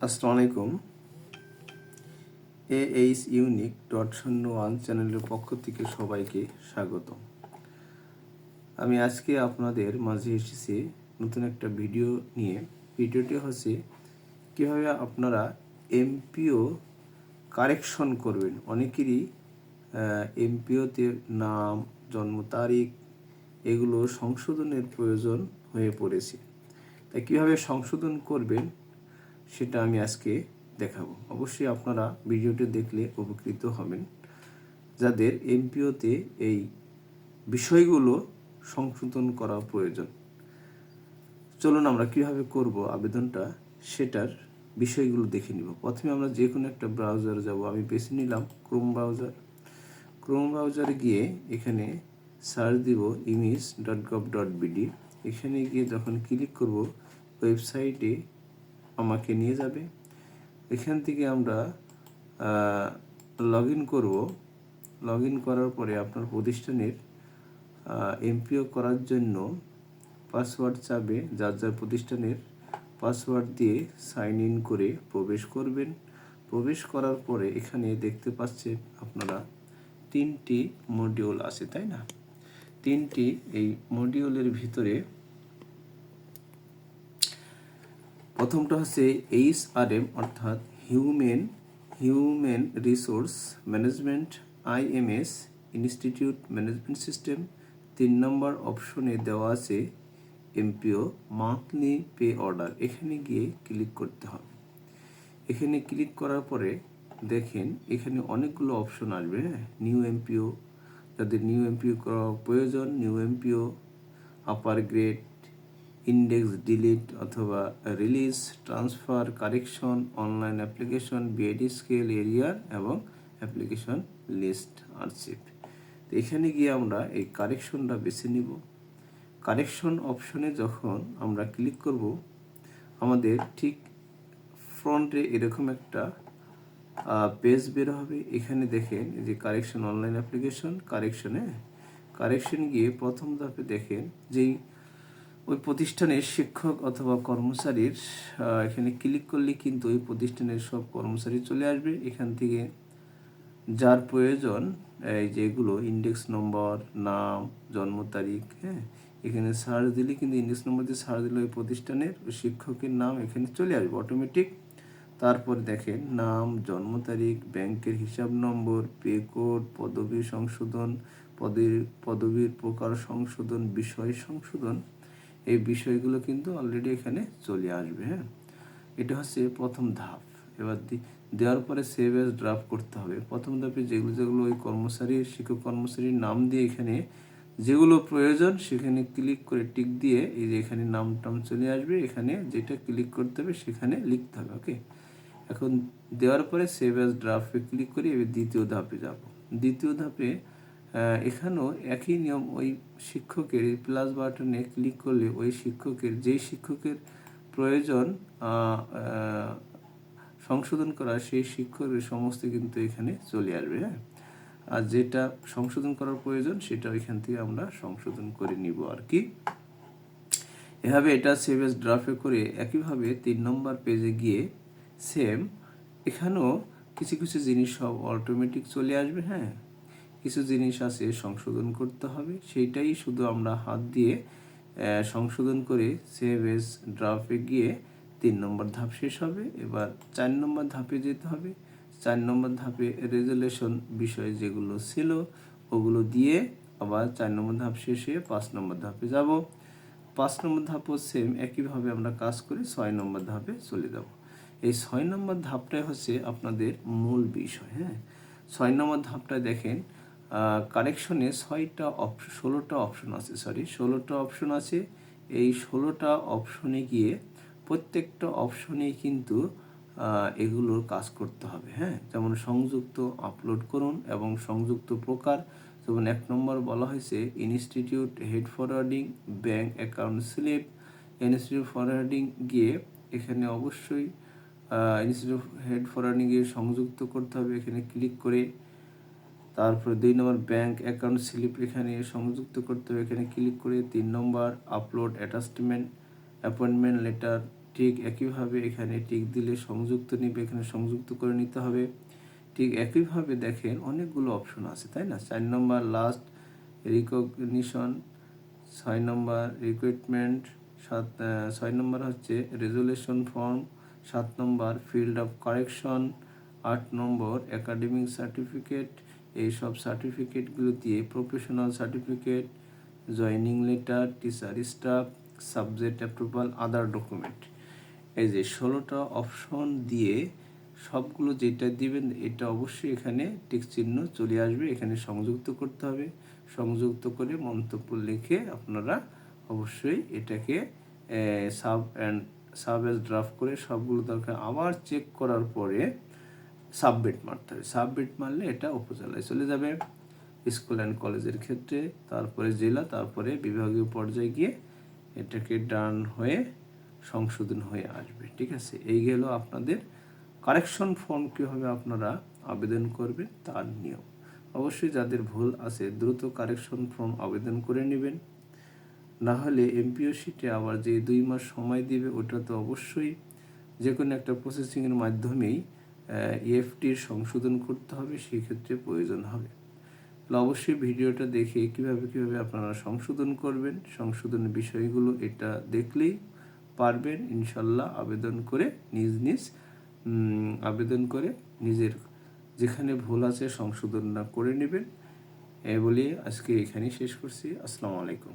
আসসালামু আলাইকুম। AH unique .01 চ্যানেলের পক্ষ থেকে সবাইকে স্বাগত। আমি আজকে আপনাদের মাঝে এসেছি নতুন একটা ভিডিও নিয়ে। ভিডিওটি হচ্ছে কীভাবে আপনারা এমপিও কারেকশন করবেন। অনেকেরই এমপিওতে নাম, জন্ম তারিখ এগুলো সংশোধনের প্রয়োজন হয়ে পড়েছে। তাই কীভাবে সংশোধন করবেন সেটা আমি আজকে দেখাবো। অবশ্যই আপনারা ভিডিওটি দেখলে উপকৃত হবেন। যাদের এমপিওতে এই বিষয়গুলো সংশোধন করা প্রয়োজন, চলুন আমরা কিভাবে করব আবেদনটা সেটার বিষয়গুলো দেখে নিব। প্রথমে আমরা যে কোনো একটা ব্রাউজারে যাব। আমি বেছে নিলাম ক্রোম ব্রাউজার। ক্রোম ব্রাউজারে গিয়ে এখানে সার্চ দিব image.gov.bd। এখানে গিয়ে যখন ক্লিক করব ওয়েবসাইটে আমাকে নিয়ে যাবে। এখান থেকে আমরা লগ ইন করব। লগ ইন করার পরে আপনার প্রতিষ্ঠানের এমপিও করার জন্য পাসওয়ার্ড চাবে। যার যার প্রতিষ্ঠানের পাসওয়ার্ড দিয়ে সাইন ইন করে প্রবেশ করবেন। প্রবেশ করার পরে এখানে দেখতে পাচ্ছেন আপনারা 3টি মডিউল আছে, তাই না? 3টি এই মডিউলের ভিতরে প্রথমটা হচ্ছে HRM অর্থাৎ human resource management, IMS institute management system. 3 নম্বর অপশনে দেওয়া আছে এমপিও মান্থলি পে অর্ডার। এখানে গিয়ে ক্লিক করতে হবে। এখানে ক্লিক করার পরে দেখেন এখানে অনেকগুলো অপশন আসবে। নিউ এমপিও, যাদের নিউ এমপিও করা প্রয়োজন, নিউ এমপিও, আপার গ্রেড, ইন্ডেক্স ডিলিট অথবা release, transfer, correction, online application, BID scale, এরিয়ার এবং অ্যাপ্লিকেশন লিস্ট আর্চিভ। তো এখানে গিয়ে আমরা এই কারেকশনটা বেছে নিব। কারেকশন অপশনে যখন আমরা ক্লিক করব, আমাদের ঠিক ফ্রন্টে এরকম একটা পেজ বের হবে। এখানে দেখেন যে কারেকশন, অনলাইন অ্যাপ্লিকেশন, কারেকশন গিয়ে প্রথম ধাপে দেখেন যেই ওই প্রতিষ্ঠানের শিক্ষক অথবা কর্মচারীর এখানে ক্লিক করলে কিন্তু ওই প্রতিষ্ঠানের সব কর্মচারী চলে আসবে। এখান থেকে যার প্রয়োজন এই যেগুলো ইন্ডেক্স নম্বর, নাম, জন্ম তারিখ, এখানে সার্চ দিলে কিন্তু ইন্ডেক্স নম্বর দিয়ে সার্চ দিলে ওই প্রতিষ্ঠানের শিক্ষকের নাম এখানে চলে আসবে অটোমেটিক। তারপর দেখেন নাম, জন্ম তারিখ, ব্যাংকের হিসাব নম্বর, পে কোড, পদবি সংশোধন, পদবীর প্রকার সংশোধন, বিষয় সংশোধন, এই বিষয়গুলো কিন্তু অলরেডি এখানে চলে আসবে। এটা হচ্ছে প্রথম ধাপ। এবার দেওয়ার পরে সেভ অ্যাজ ড্রাফট করতে হবে। প্রথম ধাপে যেগুলো ওই শিক্ষক কর্মচারীর নাম দিয়ে এখানে যেগুলো প্রয়োজন সেখানে ক্লিক করে টিক দিয়ে এই যে এখানে নাম টাম চলে আসবে। এখানে যেটা ক্লিক করতে হবে সেখানে লিখতে হবে। ওকে, এখন দেওয়ার পরে সেভ অ্যাজ ড্রাফটে ক্লিক করে এবার দ্বিতীয় ধাপে যাব। দ্বিতীয় ধাপে এখানেও একই নিয়ম। ওই শিক্ষকের প্লাস বাটনে ক্লিক করলে ওই যেই শিক্ষকের প্রয়োজন সংশোধন করা সেই শিক্ষকের সমস্ত কিন্তু এখানে চলে আসবে। আর যেটা সংশোধন করার প্রয়োজন সেটা এখান থেকে আমরা সংশোধন করে নিব আর কি। এভাবে এটা সেভ অ্যাজ ড্রাফটে করে একইভাবে 3 নম্বর পেজে গিয়ে সেম এখানেও কিছু কিছু জিনিস সব অটোমেটিক চলে আসবে। কিছু জিনিস আছে সংশোধন করতে হবে, সেইটাই শুধু আমরা হাত দিয়ে সংশোধন করে সেভ এজ ড্রাফটে গিয়ে 3 নম্বর ধাপ শেষ হবে। এবার 4 নম্বর ধাপে যেতে হবে। 4 নম্বর ধাপে রেজুলেশন বিষয় যেগুলো ছিল ওগুলো দিয়ে আবার 4 নম্বর ধাপ শেষে 5 নম্বর ধাপে যাব। 5 নম্বর ধাপও সেম একইভাবে আমরা কাজ করে 6 নম্বর ধাপে চলে যাব। এই 6 নম্বর ধাপটাই হচ্ছে আপনাদের মূল বিষয়। 6 নম্বর ধাপটা দেখেন কারেকশনে 16টা অপশন আছে। এই 16টা অপশনে গিয়ে প্রত্যেকটা অপশনেই কিন্তু এগুলোর কাজ করতে হবে। যেমন সংযুক্ত আপলোড করুন এবং সংযুক্ত প্রকার। যেমন 1 নম্বর বলা হয়েছে institute head forwarding, bank account slip. Institute forwarding গিয়ে এখানে অবশ্যই ইনস্টিটিউট হেড ফরওয়ার্ডিং গিয়ে সংযুক্ত করতে হবে। এখানে ক্লিক করে তারপরে 2 নম্বর ব্যাংক অ্যাকাউন্ট স্লিপ এখানে সংযুক্ত করতে হবে। এখানে ক্লিক করে 3 নম্বর আপলোড অ্যাটাচমেন্ট, অ্যাপয়েন্টমেন্ট লেটার, ঠিক একইভাবে এখানে টিক দিলে সংযুক্ত নিবে, এখানে সংযুক্ত করে নিতে হবে। ঠিক একইভাবে দেখেন অনেকগুলো অপশন আছে, তাই না? 4 নম্বর লাস্ট রিকগনিশন, 6 নম্বর রিক্রুটমেন্ট, 6 নম্বর হচ্ছে resolution form, 7 number field of correction, 8 number academic certificate. এইসব সার্টিফিকেটগুলো দিয়ে professional certificate, joining letter, teacher staff, subject approval, other document. এই যে 16টা অপশন দিয়ে সবগুলো যেটা দিবেন এটা অবশ্যই এখানে টিক চিহ্ন চলে আসবে, এখানে সংযুক্ত করতে হবে। সংযুক্ত করে মন্তব্য লিখে আপনারা অবশ্যই এটাকে সাব এজ ড্রাফট করে সবগুলো দরকার আবার চেক করার পরে সাবমিট মারতে হবে। সাবমিট মারলে এটা উপজেলায় চলে যাবে, স্কুল অ্যান্ড কলেজের ক্ষেত্রে, তারপরে জেলা, তারপরে বিভাগীয় পর্যায়ে গিয়ে এটাকে ডান হয়ে সংশোধন হয়ে আসবে। ঠিক আছে, এই গেল আপনাদের কারেকশন ফর্ম কীভাবে আপনারা আবেদন করবেন তার নিয়ম। অবশ্যই যাদের ভুল আছে দ্রুত কারেকশন ফর্ম আবেদন করে নেবেন, না হলে এমপিও শিটে আবার যে 2 মাস সময় দিবে ওটা তো অবশ্যই যে কোনো একটা প্রসেসিংয়ের মাধ্যমেই ইএফটির সংশোধন করতে হবে, সেই ক্ষেত্রে প্রয়োজন হবে। তাহলে অবশ্যই ভিডিওটা দেখে কিভাবে আপনারা সংশোধন করবেন, সংশোধনের বিষয়গুলো এটা দেখলেই পারবেন ইনশাল্লাহ। আবেদন করে আবেদন করে নিজের যেখানে ভুল আছে সংশোধনটা করে নেবেন। বলে আজকে এখানেই শেষ করছি। আসসালামু আলাইকুম।